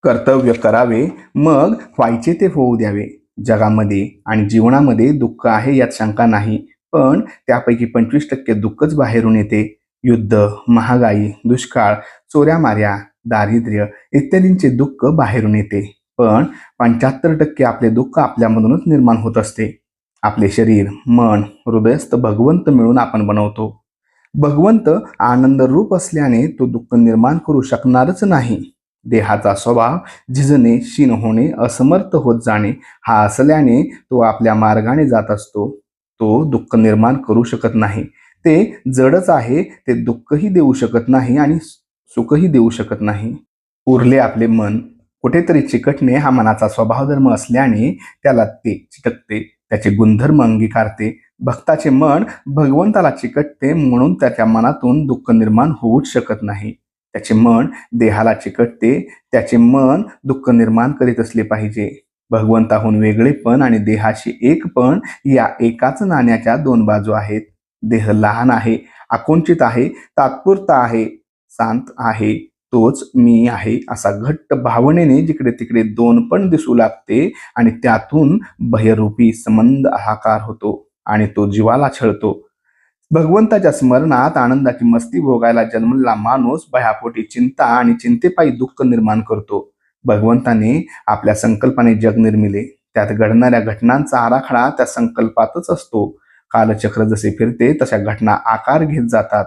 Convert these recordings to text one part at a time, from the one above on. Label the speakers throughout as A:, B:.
A: कर्तव्य करावे, मग व्हायचे ते होऊ द्यावे. जगामध्ये आणि जीवनामध्ये दुःख आहे यात शंका नाही, पण त्यापैकी 25% दुःखच बाहेरून येते. युद्ध, महागाई, दुष्काळ, चोऱ्या-माऱ्या, दारिद्र्य इत्यादींचे दुःख बाहेरून येते. पण 75% आपले दुःख आपल्यामधूनच निर्माण होत असते. आपले शरीर, मन, हृदयस्थ भगवंत मिळून आपण बनवतो. भगवंत आनंद रूप असल्याने तो दुःख निर्माण करू शकणारच नाही. देहाचा स्वभाव झिजणे, क्षीण होणे, असमर्थ होत जाणे हा असल्याने तो आपल्या मार्गाने जात असतो. तो दुःख निर्माण करू शकत नाही. ते जडच आहे. ते दुःखही देऊ शकत नाही आणि सुखही देऊ शकत नाही. उरले आपले मन. कुठेतरी चिकटणे हा मनाचा स्वभाव धर्म असल्याने त्याला ते चिकटते, त्याचे गुणधर्म अंगीकारते. भक्ताचे मन भगवंताला चिकटते, म्हणून त्याच्या मनातून दुःख निर्माण होऊच शकत नाही. त्याचे मन देहाला चिकटते, त्याचे मन दुःख निर्माण करीत असले पाहिजे. भगवंताहून वेगळेपण आणि देहाशी एकपण या एकाच नाण्याच्या दोन बाजू आहेत. देह लहान आहे, आकुंचित आहे, तात्पुरता आहे, शांत आहे. तोच मी आहे असा घट्ट भावनेने जिकडे तिकडे दोन पण दिसू लागते आणि त्यातून भयरूपी संबंध हाकार होतो आणि तो जीवाला छळतो. भगवंताच्या स्मरणात आनंदाची मस्ती भोगायला जन्मलेला माणूस भयापोटी चिंता आणि चिंतेपायी दुःख निर्माण करतो. भगवंताने आपल्या संकल्पाने जग निर्मिले. त्यात घडणाऱ्या घटनांचा आराखडा त्या संकल्पातच असतो. कालचक्र जसे फिरते तशा घटना आकार घेत जातात.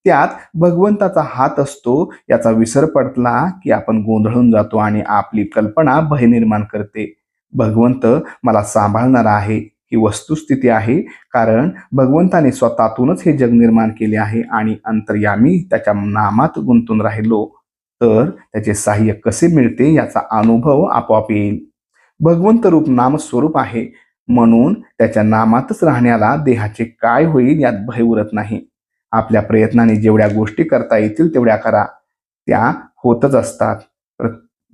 A: त्यात भगवंताचा हात असतो. याचा विसर पडला की आपण गोंधळून जातो आणि आपली कल्पना भय निर्माण करते. भगवंत मला सांभाळणारा आहे ही वस्तुस्थिती आहे, कारण भगवंताने स्वतःतूनच हे जग निर्माण केले आहे आणि अंतर्यामी त्याच्या नामात गुंतून राहिलो तर त्याचे सहाय्य कसे मिळते याचा अनुभव आपोआप येईल. भगवंत रूप नाम स्वरूप आहे, म्हणून त्याच्या नामातच राहण्याला देहाचे काय होईल यात भय उरत नाही. आपल्या प्रयत्नाने जेवढ्या गोष्टी करता येतील तेवढ्या करा, त्या होतच असतात.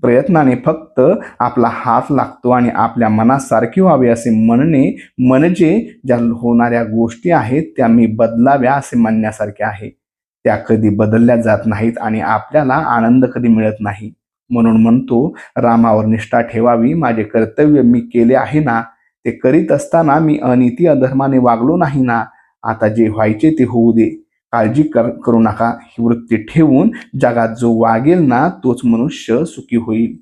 A: प्रयत्नाने फक्त आपला हात लागतो आणि आपल्या मनासारखे व्हावे असे म्हणणे म्हणजे ज्या होणाऱ्या गोष्टी आहेत त्या मी बदलाव्या असे म्हणण्यासारखे आहे. त्या कधी बदलल्या जात नाहीत आणि आपल्याला आनंद कधी मिळत नाही. म्हणून म्हणतो, रामावर निष्ठा ठेवावी. माझे कर्तव्य मी केले आहे ना, ते करीत असताना मी अनिती अधर्माने वागलो नाही ना. आता जे व्हायचे ते होऊ दे. काळजी करू नका. ही वृत्ती ठेवून जगात जो वागेल ना तोच मनुष्य सुखी होईल.